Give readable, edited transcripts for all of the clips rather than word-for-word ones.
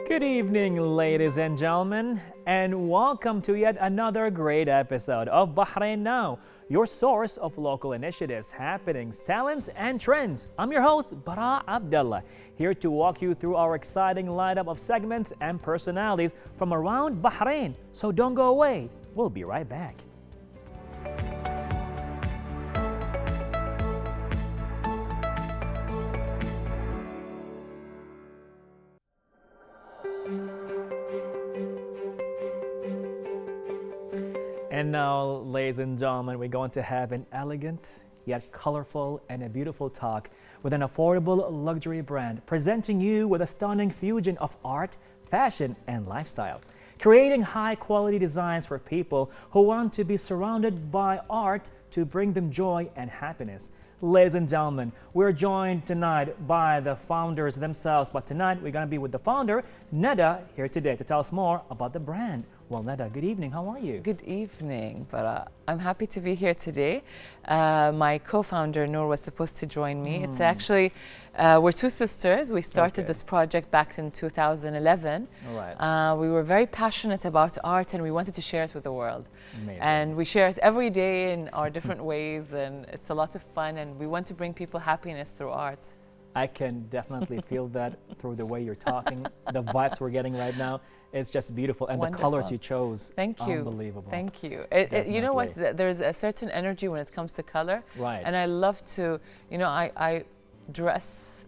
Good evening, ladies and gentlemen, and welcome to yet another great episode of Bahrain Now, your source of local initiatives, happenings, talents, and trends. I'm your host, Bara Abdulla, here to walk you through our exciting lineup of segments and personalities from around Bahrain. So don't go away. We'll be right back. And now, ladies and gentlemen, we're going to have an elegant, yet colorful and a beautiful talk with an affordable luxury brand, presenting you with a stunning fusion of art, fashion, and lifestyle, creating high-quality designs for people who want to be surrounded by art to bring them joy and happiness. Ladies and gentlemen, we're joined tonight by the founders themselves, but tonight we're going to be with the founder, Neda, here today to tell us more about the brand. Well, Neda, good evening. How are you? Good evening, Bara. I'm happy to be here today. My co-founder, Noor, was supposed to join me. It's actually, we're two sisters. We started this project back in 2011. All right. We were very passionate about art and we wanted to share it with the world. Amazing. And we share it every day in our different ways, and it's a lot of fun, and we want to bring people happiness through art. I can definitely feel that through the way you're talking. The vibes we're getting right now, it's just beautiful. And Wonderful. the colors you chose, Thank you. Unbelievable. Thank you. You know what? There's a certain energy when it comes to color. Right. And I love to, I dress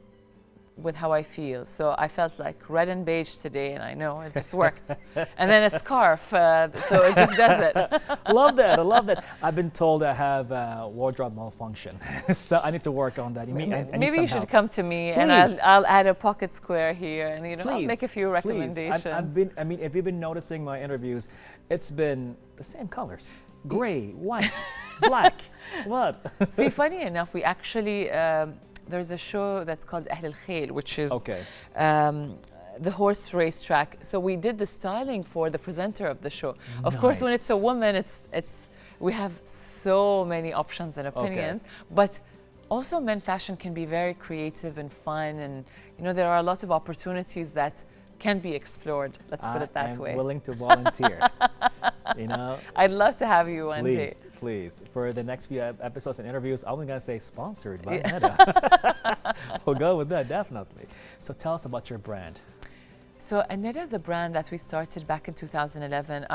with how I feel. So I felt like red and beige today, and I know it just worked. And then a scarf, so it just does it. Love that. I love that. I've been told I have wardrobe malfunction, so I need to work on that. Maybe you should help. come to me, Please. and I'll add a pocket square here, and I'll Please, make a few recommendations. If you've been noticing my interviews, it's been the same colors: gray, white, black. What? See, funny enough, we actually. There's a show that's called Ahl Al Khair, which is the horse racetrack. So we did the styling for the presenter of the show. Of course, when it's a woman, we have so many options and opinions. But also, men's fashion can be very creative and fun, and there are a lot of opportunities that can be explored. Let's put it that way. I'm willing to volunteer. I'd love to have you one day. Please. For the next few episodes and interviews, I'm going to say sponsored by Neda. We'll go with that, definitely. So tell us about your brand. So Neda is a brand that we started back in 2011.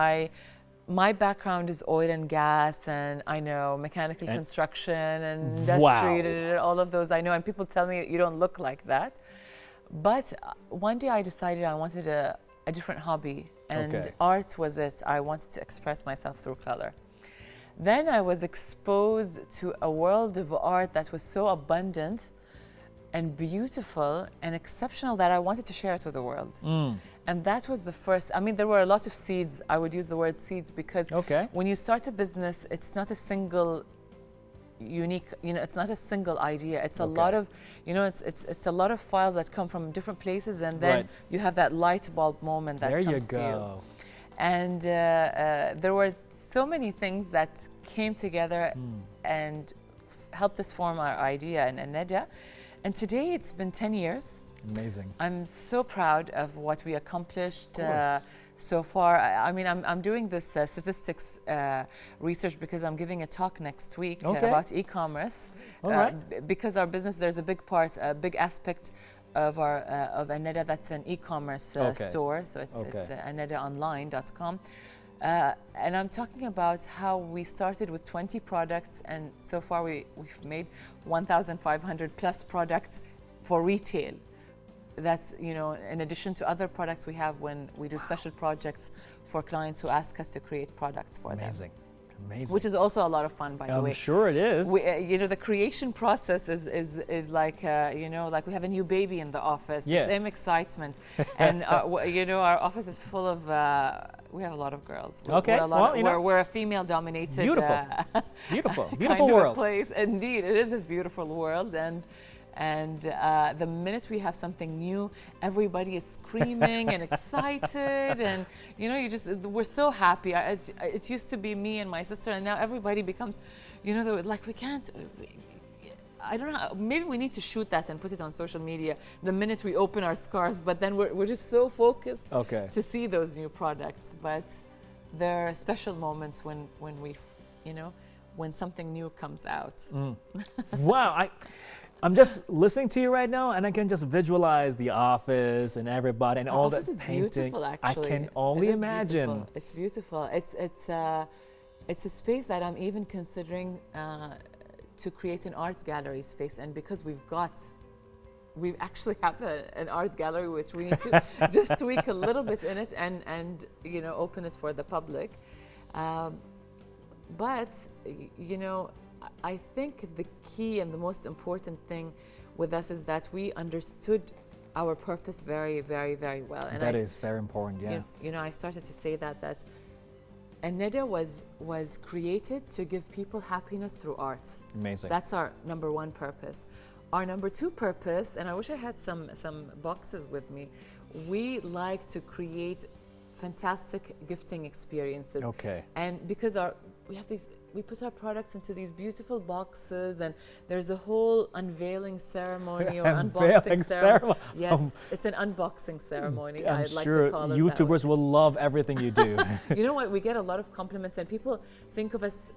My background is oil and gas, and I know mechanical construction and industry, all of those I know. And people tell me you don't look like that. But one day I decided I wanted a different hobby, and art was it. I wanted to express myself through color. Then I was exposed to a world of art that was so abundant and beautiful and exceptional that I wanted to share it with the world. And that was the first. There were a lot of seeds. I would use the word seeds because when you start a business, it's not a single unique, it's not a single idea. It's a lot of, it's a lot of files that come from different places, and then you have that light bulb moment that comes to you. And there were so many things that came together and helped us form our idea in Neda. And today it's been 10 years. Amazing. I'm so proud of what we accomplished so far. I'm doing this statistics research because I'm giving a talk next week about e-commerce. Because our business, there's a big part, a big aspect of our of Neda that's an e-commerce store. So it's nedaonline.com. And I'm talking about how we started with 20 products, and so far we've made 1,500 plus products for retail. That's, in addition to other products we have when we do special projects for clients who ask us to create products for them. Amazing. Which is also a lot of fun, by the way. I'm sure it is. The creation process is like, like we have a new baby in the office, the same excitement. And, our office is full of, we have a lot of girls. We're a female-dominated, beautiful world. Place. Indeed, it is a beautiful world. And the minute we have something new, everybody is screaming and excited, and we're so happy. It used to be me and my sister, and now everybody becomes, like we can't. I don't know, maybe we need to shoot that and put it on social media the minute we open our scarves, but then we're just so focused to see those new products. But there are special moments when we, you know, when something new comes out. Wow, I'm just listening to you right now, and I can just visualize the office and everybody and all that painting. The office is beautiful, actually. I can only imagine. Beautiful. It's beautiful. It's a space that I'm even considering to create an art gallery space, and because we actually have an art gallery which we need to just tweak a little bit in it and you know, open it for the public. But you know, I think the key and the most important thing with us is that we understood our purpose very, very, very well. And that is very important, yeah. You know, I started to say that Neda was created to give people happiness through art. Amazing. That's our number one purpose. Our number two purpose, and I wish I had some boxes with me, we like to create fantastic gifting experiences. Okay. And because we put our products into these beautiful boxes, and there's a whole unveiling ceremony or unboxing ceremony. Yes, it's an unboxing ceremony. I'm I'd like sure to call it YouTubers will love everything you do. You know what? We get a lot of compliments, and people think of us.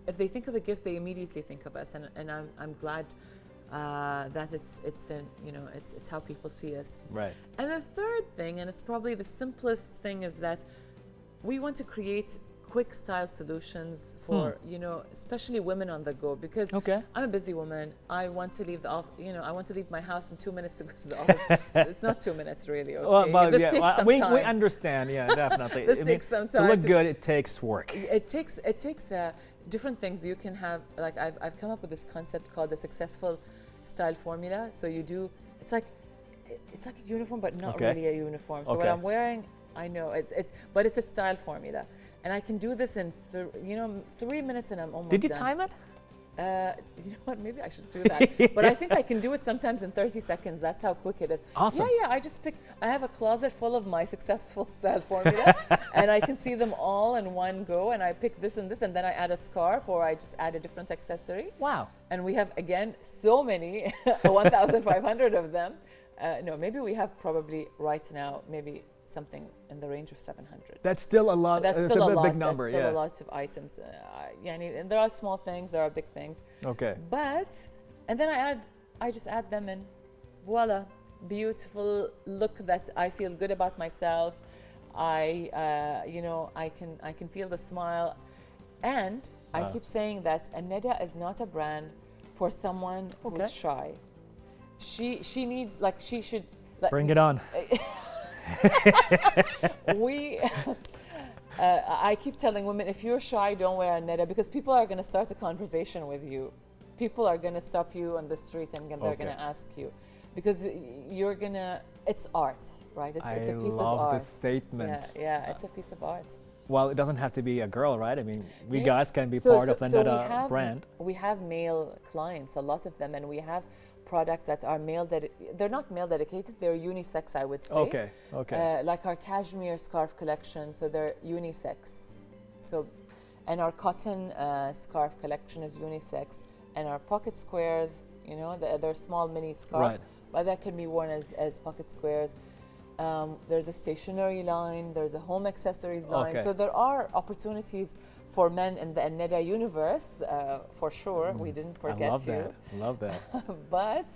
If they think of a gift, they immediately think of us, and I'm glad that it's how people see us. Right. And the third thing, and it's probably the simplest thing, is that we want to create quick style solutions for you know, especially women on the go, because I'm a busy woman. I want to leave the office. You know, I want to leave my house in 2 minutes to go to the office. It's not 2 minutes really. Okay, well, this takes some time. We understand. Yeah, definitely. This takes some time to look good. It takes work. It takes different things. You can have, like, I've come up with this concept called the successful style formula. So you do, it's like a uniform, but not really a uniform. So what I'm wearing, I know but it's a style formula, and I can do this in 3 minutes, and I'm almost done. Did you done. time it? You know what? Maybe I should do that. But I think I can do it sometimes in 30 seconds. That's how quick it is. Awesome. Yeah. I have a closet full of my successful style formula, and I can see them all in one go. And I pick this and this, and then I add a scarf, or I just add a different accessory. Wow. And we have, again, so many, 1,500 of them. No, maybe we have probably right now, maybe something in the range of 700. That's still a lot. That's still a big number. That's still a lot of items. And there are small things, there are big things. Okay. And then I just add them in. Voila, beautiful look that I feel good about myself. I can feel the smile, and I keep saying that Neda is not a brand for someone who's shy. She needs, like, she should. Bring it on. I keep telling women, if you're shy, don't wear a Neda, because people are going to start a conversation with you. People are going to stop you on the street, and they're going to ask you, because you're going to, it's art, right? It's a piece of art. I love the statement. Yeah, it's a piece of art. Well, it doesn't have to be a girl, right? I mean, we guys can be part of the Neda brand. We have male clients, a lot of them, and we have products that are they're not male dedicated, they're unisex, I would say. Okay. Like our cashmere scarf collection, so they're unisex. So, and our cotton scarf collection is unisex, and our pocket squares, you know, they're small mini scarves, but that can be worn as pocket squares. There's a stationery line, there's a home accessories line. So there are opportunities for men in the Neda universe, for sure. We didn't forget you. I love that. But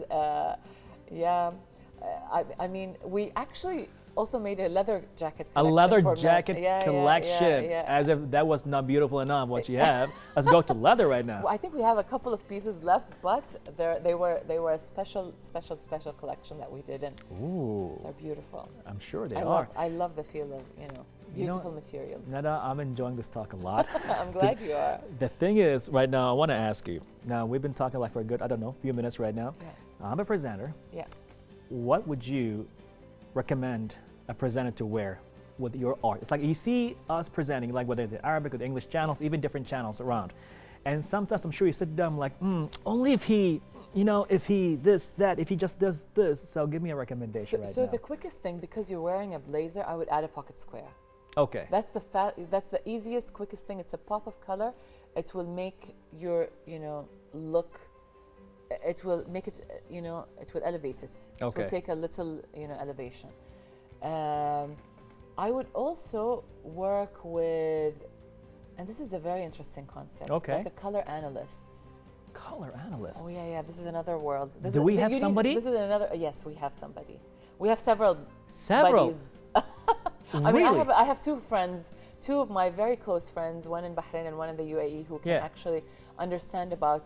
I mean, we actually also made a leather jacket collection. A leather jacket collection. As if that was not beautiful enough what you have. Let's go to leather right now. Well, I think we have a couple of pieces left, but they were a special collection that we did, and they're beautiful. I'm sure they are. I love the feel of, beautiful materials. Neda, I'm enjoying this talk a lot. I'm glad you are. The thing is, right now, I want to ask you. Now, we've been talking like for a good, few minutes right now. Yeah. I'm a presenter. Yeah. What would you recommend a presenter to wear with your art? It's like you see us presenting, like whether it's the Arabic or the English channels, even different channels around. And sometimes I'm sure you sit down like, only if he, if he this, that, if he just does this. So give me a recommendation right now. So the quickest thing, because you're wearing a blazer, I would add a pocket square. Okay. That's the easiest, quickest thing. It's a pop of color. it will make your, look, it will make it, it will elevate it. Okay. It will take a little, elevation. I would also work with, and this is a very interesting concept, okay, like a color analyst. Color analyst. Oh yeah, this is another world. Do we have somebody? This is another. Yes, we have somebody. We have several. Buddies. I mean, Really? I have two friends, two of my very close friends, one in Bahrain and one in the UAE, who can actually understand about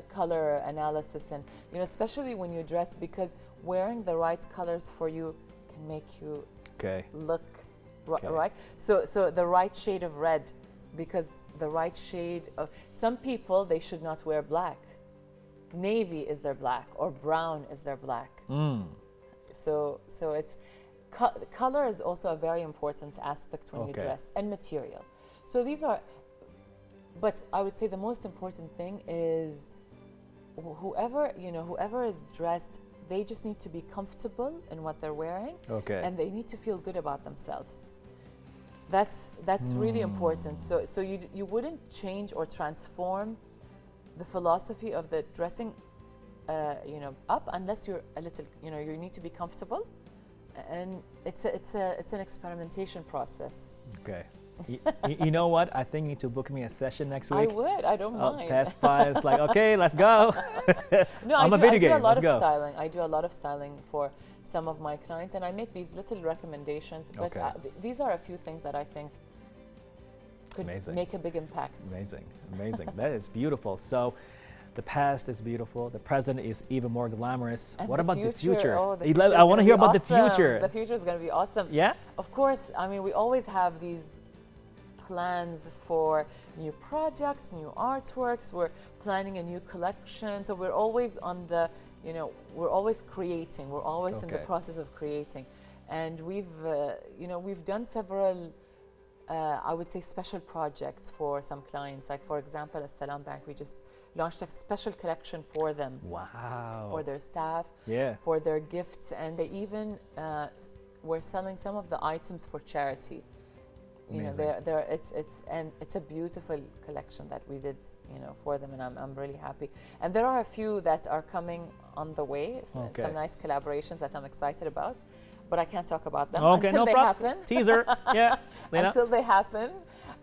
color analysis, and especially when you dress, because wearing the right colors for you can make you look right. So the right shade of red, because the right shade of, some people, they should not wear black. Navy is their black, or brown is their black. So it's color is also a very important aspect when you dress, and material. So these are, but I would say the most important thing is whoever is dressed, they just need to be comfortable in what they're wearing, and they need to feel good about themselves. That's really important. So you wouldn't change or transform the philosophy of the dressing, up, unless you're a little, you need to be comfortable, and it's an experimentation process. Okay. You know what? I think you need to book me a session next week. I would. I don't mind. Pass by. It's like, okay, let's go. No, I do a lot of styling. I do a lot of styling for some of my clients, and I make these little recommendations. But these are a few things that I think could make a big impact. Amazing. That is beautiful. So, the past is beautiful. The present is even more glamorous. And what about the future? Oh, the future I want to hear about the future. The future is going to be awesome. Yeah? Of course. I mean, we always have these plans for new projects, new artworks. We're planning a new collection. So we're always on the, we're always creating. We're always in the process of creating. And we've done several, I would say, special projects for some clients. Like, for example, at Salam Bank, we just launched a special collection for them. Wow. For their staff. Yeah. For their gifts. And they even were selling some of the items for charity. It's a beautiful collection that we did, for them, and I'm really happy. And there are a few that are coming on the way. Some nice collaborations that I'm excited about, but I can't talk about them until they happen. Teaser, yeah. Until they happen,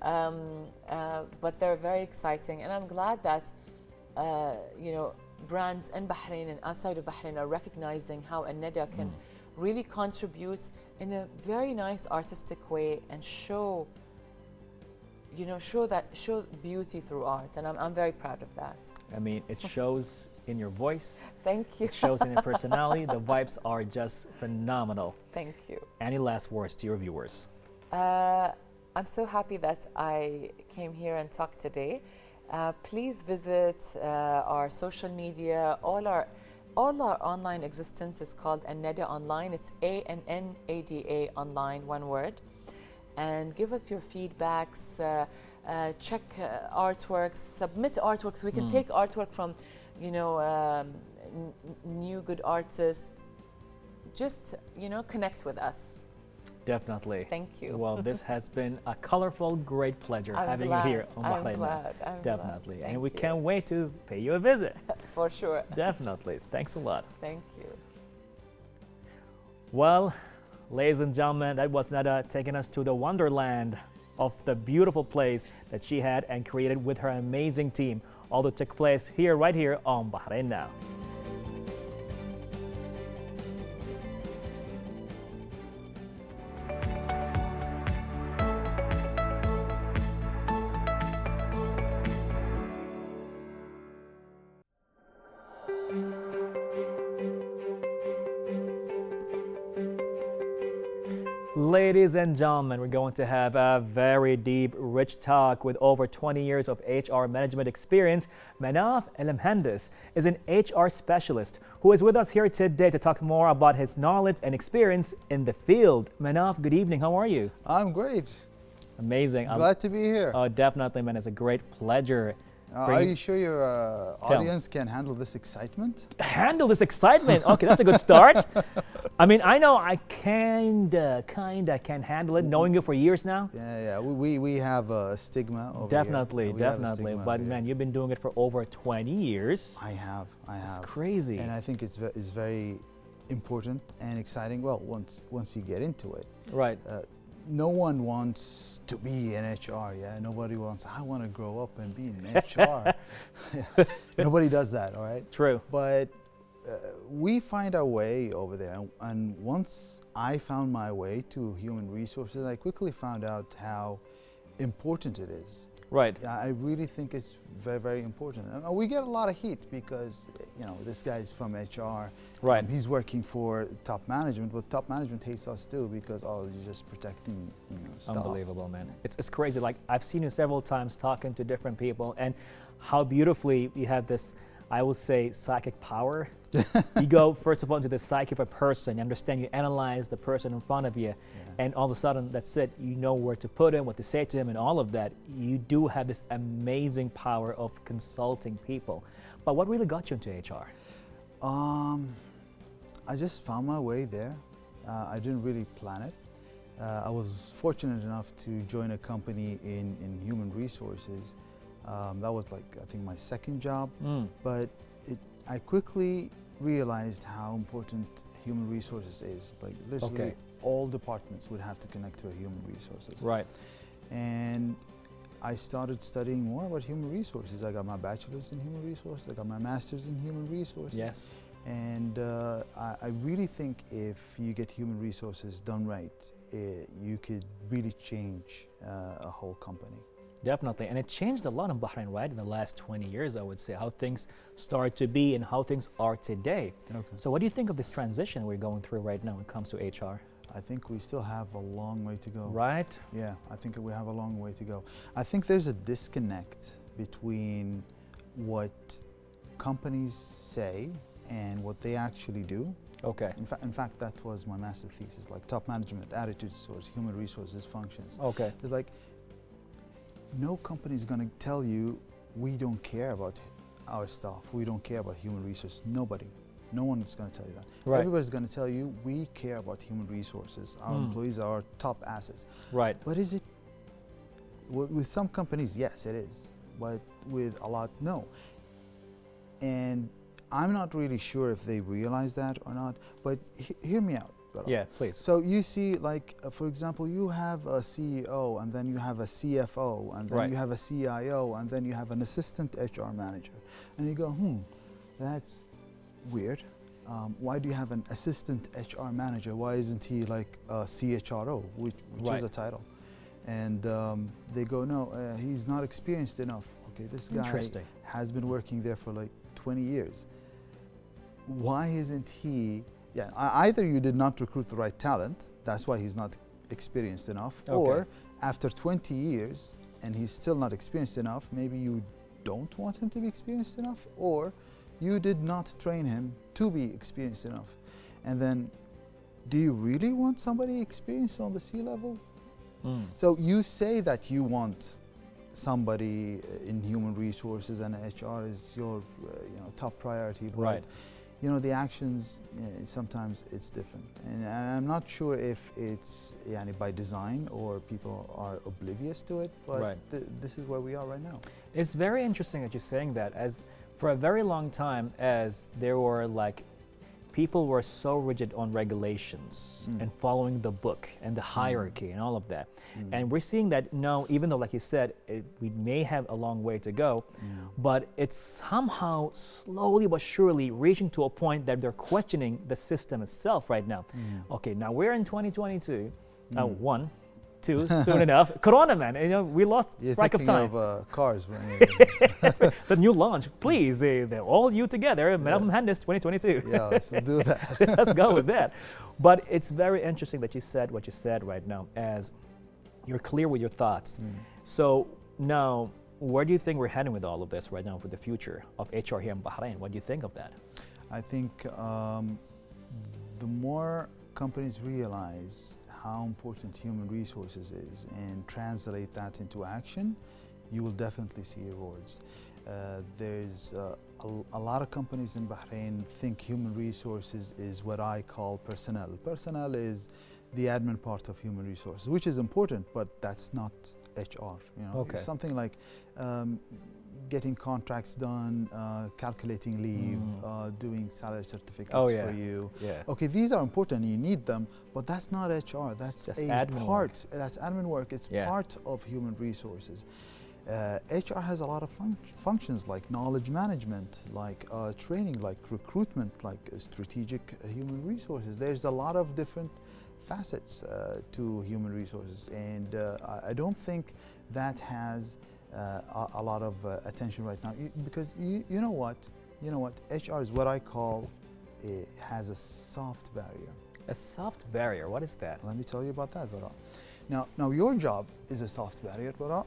but they're very exciting, and I'm glad that brands in Bahrain and outside of Bahrain are recognizing how Neda can really contribute in a very nice artistic way and show beauty through art, and I'm very proud of that. I mean, it shows in your voice. Thank you. It shows in your personality. The vibes are just phenomenal. Thank you. Any last words to your viewers? I'm so happy that I came here and talked today. Please visit our social media. All our online existence is called Neda Online. It's ANNADA Online, one word. And give us your feedbacks. Check artworks. Submit artworks. We can take artwork from, new good artists. Just connect with us. Definitely. Thank you. Well, this has been a colorful, great pleasure having you here on Bahrain Now. Definitely. And we can't wait to pay you a visit. For sure. Definitely. Thanks a lot. Thank you. Well, ladies and gentlemen, that was Neda taking us to the wonderland of the beautiful place that she had and created with her amazing team. All that took place right here on Bahrain Now. Ladies and gentlemen, we're going to have a very deep, rich talk with over 20 years of HR management experience. Manaf El-Mhandis is an HR specialist who is with us here today to talk more about his knowledge and experience in the field. Manaf, good evening. How are you? I'm great. Amazing. Glad to be here. Oh, definitely, man. It's a great pleasure. Are you sure your audience can handle this excitement? Handle this excitement? Okay, that's a good start. I mean, I know I kinda can handle it, knowing you for years now. Yeah. We have a stigma over Definitely, here. We have a definitely. stigma But over man, here. you've been doing it for over 20 years. I have. It's crazy. And I think it's very important and exciting. Well, once you get into it, Right. no one wants to be in HR. Yeah, nobody wants. I want to grow up and be in HR. Nobody does that. All right. True. But we find our way over there, and once I found my way to human resources, I quickly found out how important it is. Right. I really think it's very important. And we get a lot of heat because this guy's from HR. Right. He's working for top management, but top management hates us too because you're just protecting stuff. Unbelievable, man. It's crazy. Like, I've seen you several times talking to different people, and how beautifully you have this, I will say, psychic power. You go, first of all, into the psyche of a person. You understand, you analyze the person in front of you, and all of a sudden, that's it. You know where to put him, what to say to him, and all of that. You do have this amazing power of consulting people. But what really got you into HR? I just found my way there. I didn't really plan it. I was fortunate enough to join a company in human resources. That was I think my second job, but I quickly realized how important human resources is. Literally all departments would have to connect to a human resources. Right. And I started studying more about human resources. I got my bachelor's in human resources. I got my master's in human resources. Yes. And I really think if you get human resources done right, you could really change a whole company. Definitely, and it changed a lot in Bahrain, right? In the last 20 years, I would say, how things started to be and how things are today. Okay. So what do you think of this transition we're going through right now when it comes to HR? I think we still have a long way to go. Right? Yeah, I think we have a long way to go. I think there's a disconnect between what companies say and what they actually do. Okay. In fact, that was my master thesis, top management attitudes towards human resources functions. Okay. It's no company is going to tell you we don't care about our staff, we don't care about human resources. Nobody. No one is going to tell you that. Right. Everybody's going to tell you we care about human resources. Our employees are our top assets. Right. But is it? With some companies, yes, it is. But with a lot, no. And I'm not really sure if they realize that or not. But hear me out. Yeah, please. So you see, for example, you have a CEO, and then you have a CFO, and then you have a CIO, and then you have an assistant HR manager. And you go, that's weird. Why do you have an assistant HR manager? Why isn't he a CHRO, which is a title? And they go, no, he's not experienced enough. Okay, this guy has been working there for 20 years. Why isn't he? Yeah, either you did not recruit the right talent, that's why he's not experienced enough, or after 20 years and he's still not experienced enough, maybe you don't want him to be experienced enough, or you did not train him to be experienced enough. And then, do you really want somebody experienced on the C-level? So you say that you want somebody in human resources and HR is your top priority, but the actions, sometimes it's different. And I'm not sure if it's by design or people are oblivious to it, but this is where we are right now. It's very interesting that you're saying that, as for a very long time, as there were people were so rigid on regulations and following the book and the hierarchy and all of that. And we're seeing that now, even though, like you said, we may have a long way to go, but it's somehow slowly but surely reaching to a point that they're questioning the system itself right now. Okay, now we're in 2022. One, two, soon enough. Corona, man, we lost track of time. Of cars. The new launch, please, they're all you together, Madam Handis 2022. Yeah, let's do that. Let's go with that. But it's very interesting that you said what you said right now, as you're clear with your thoughts. So now, where do you think we're heading with all of this right now for the future of HR here in Bahrain? What do you think of that? I think the more companies realize how important human resources is and translate that into action, you will definitely see rewards. There's a lot of companies in Bahrain think human resources is what I call personnel. Personnel is the admin part of human resources, which is important, but that's not HR. You know, Okay. It's something like getting contracts done, calculating leave, doing salary certificates for you. Yeah. Okay, these are important. You need them, but that's not HR. That's just a admin part. work. That's admin work. It's Yeah. part of human resources. HR has a lot of functions like knowledge management, like training, like recruitment, like strategic human resources. There's a lot of different facets to human resources, and I don't think that has a lot of attention right now, because you know what, HR is what I call has a soft barrier. A soft barrier. What is that? Let me tell you about that, Bara. Now your job is a soft barrier, Bara.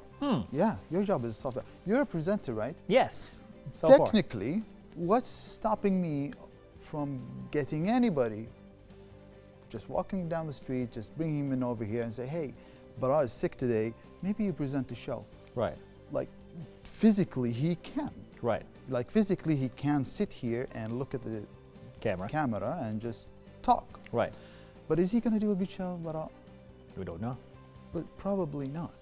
Yeah, your job is a soft barrier. You're a presenter, right? Yes. So far. Technically, what's stopping me from getting anybody, just walking down the street, just bringing him in over here and say, hey, Bara is sick today, maybe you present the show. Right. Like, physically he can. Right. Like, physically he can sit here and look at the camera and just talk. Right. But is he going to do a good show, Bara? We don't know. But probably not.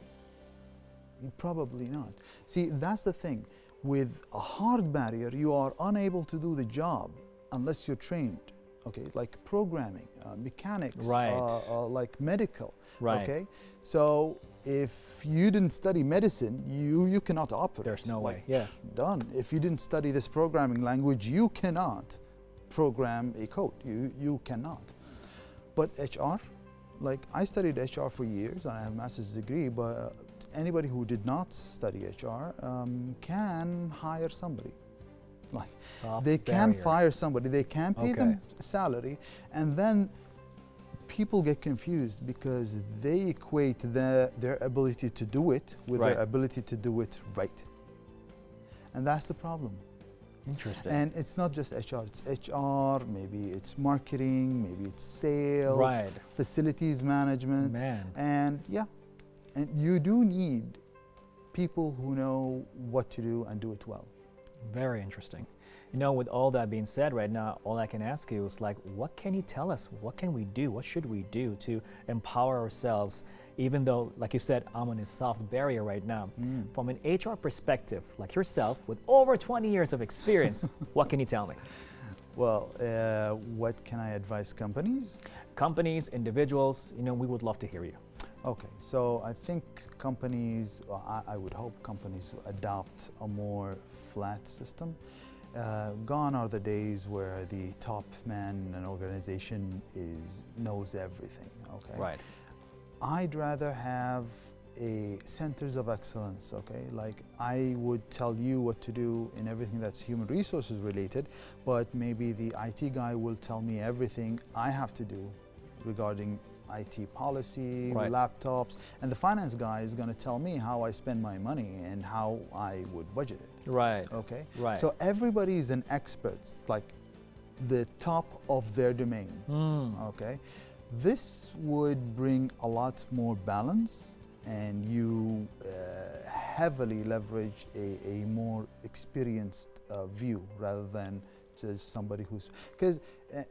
Probably not. See, that's the thing. With a hard barrier, you are unable to do the job unless you're trained. Okay, like programming, mechanics, Right. like medical. Right. Okay, so if you didn't study medicine, you cannot operate. There's no Like, way. Yeah. Done. If you didn't study this programming language, you cannot program a code. You cannot. But HR, like I studied HR for years and I have a master's degree, but anybody who did not study HR can hire somebody. Like Soft they can barrier. fire somebody, they can pay them a salary, and then people get confused because they equate their ability to do it with Right. their ability to do it right. And that's the problem. Interesting. And it's not just HR, it's HR, maybe it's marketing, maybe it's sales, Right. facilities management. Man. And yeah, and you do need people who know what to do and do it well. Very interesting. You know, with all that being said right now, all I can ask you is like, what can you tell us? What can we do? What should we do to empower ourselves? Even though, like you said, I'm on a soft barrier right now. From an HR perspective, like yourself, with over 20 years of experience, what can you tell me? Well, what can I advise companies? Companies, individuals, you know, we would love to hear you. Okay, so I think companies, I would hope companies adopt a more flat system. Gone are the days where the top man in an organization knows everything, okay? Right. I'd rather have centers of excellence, okay? Like I would tell you what to do in everything that's human resources related, but maybe the IT guy will tell me everything I have to do regarding IT policy, Right. laptops, and the finance guy is going to tell me how I spend my money and how I would budget it. Right. Okay? Right. So everybody is an expert, like the top of their domain. Okay? This would bring a lot more balance, and you heavily leverage a more experienced view rather than just somebody who's, because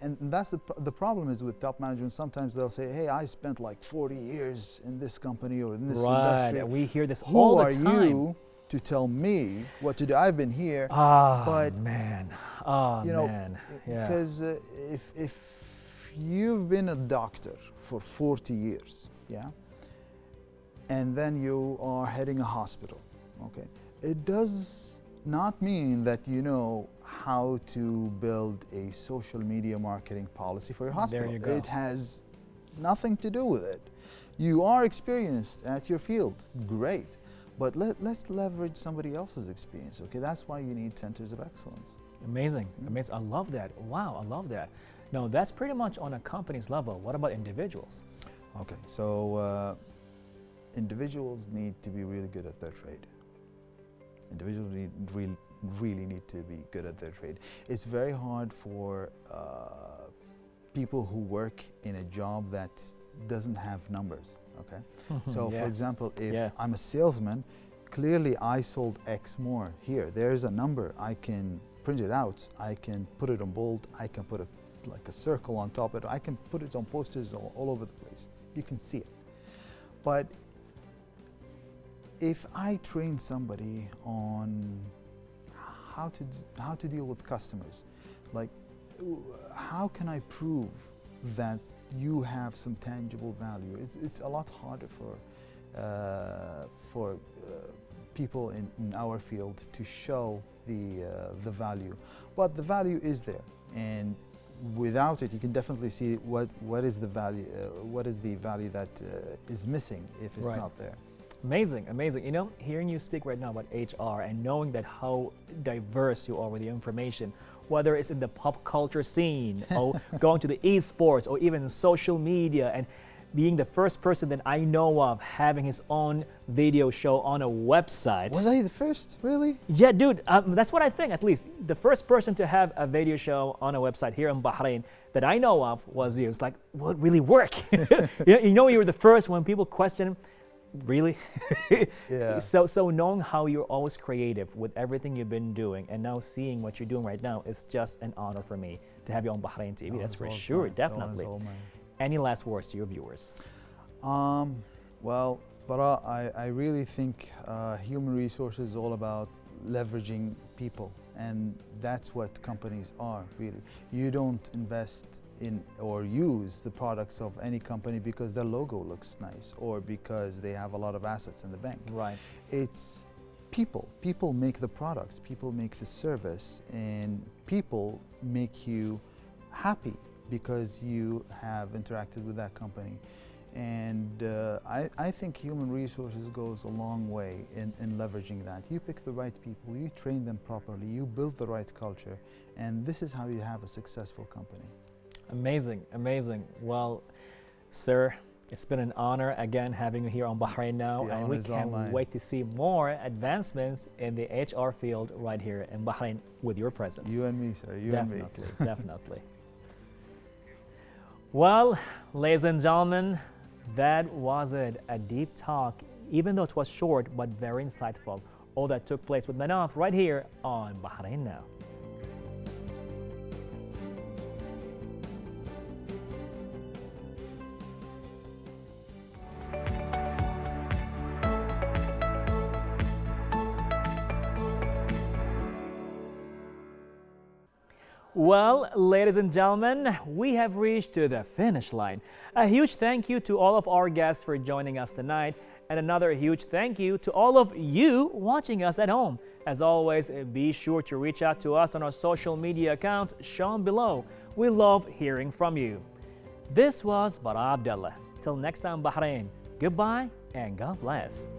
and that's the problem is with top management. Sometimes they'll say, hey, I spent like 40 years in this company or in this industry. Right. We hear this Who all the are time. you to tell me what to do? I've been here. Ah, but man. Ah, you know, man. Yeah. because if you've been a doctor for 40 years, yeah, and then you are heading a hospital, okay, it does not mean that you know how to build a social media marketing policy for your hospital. There you go. It has nothing to do with it. You are experienced at your field, great, but let's leverage somebody else's experience, okay? That's why you need centers of excellence. Amazing. Amazing. I love that. Wow, I love that. No, that's pretty much on a company's level. What about individuals? Okay, so individuals need to be really good at their trade. Individuals really need to be good at their trade. It's very hard for people who work in a job that doesn't have numbers, okay? So Yeah. for example, if Yeah. I'm a salesman, clearly I sold X more here. There's a number I can print it out, I can put it on bold, I can put like a circle on top of it, I can put it on posters all over the place. You can see it. But if I train somebody on how to deal with customers, like how can I prove that you have some tangible value? It's a lot harder for people in our field to show the value, but the value is there, and without it, you can definitely see what is the value that is missing if it's Right. not there. Amazing, amazing. You know, hearing you speak right now about HR and knowing that how diverse you are with your information, whether it's in the pop culture scene or going to the esports or even social media, and being the first person that I know of having his own video show on a website. Was I the first, really? Yeah, dude, that's what I think, at least. The first person to have a video show on a website here in Bahrain that I know of was you. It's like, will it really work? You know, you were the first when people question, really? Yeah. So knowing how you're always creative with everything you've been doing and now seeing what you're doing right now is just an honor for me to have you on Bahrain TV. That's for sure, definitely. Any last words to your viewers? Well, Bara, I really think human resources is all about leveraging people, and that's what companies are, really. You don't invest in or use the products of any company because their logo looks nice or because they have a lot of assets in the bank. Right. It's people. People make the products, people make the service, and people make you happy because you have interacted with that company. And I think human resources goes a long way in leveraging that. You pick the right people, you train them properly, you build the right culture, and this is how you have a successful company. Amazing, amazing. Well, sir, it's been an honor again having you here on Bahrain Now, and we can't wait to see more advancements in the HR field right here in Bahrain with your presence. You and me, sir, you and me. Definitely, definitely. Well, ladies and gentlemen, that was it. A deep talk, even though it was short, but very insightful. All that took place with Manaf right here on Bahrain Now. Well, ladies and gentlemen, we have reached to the finish line. A huge thank you to all of our guests for joining us tonight, and another huge thank you to all of you watching us at home. As always, be sure to reach out to us on our social media accounts shown below. We love hearing from you. This was Bara Abdulla. Till next time, Bahrain, goodbye and God bless.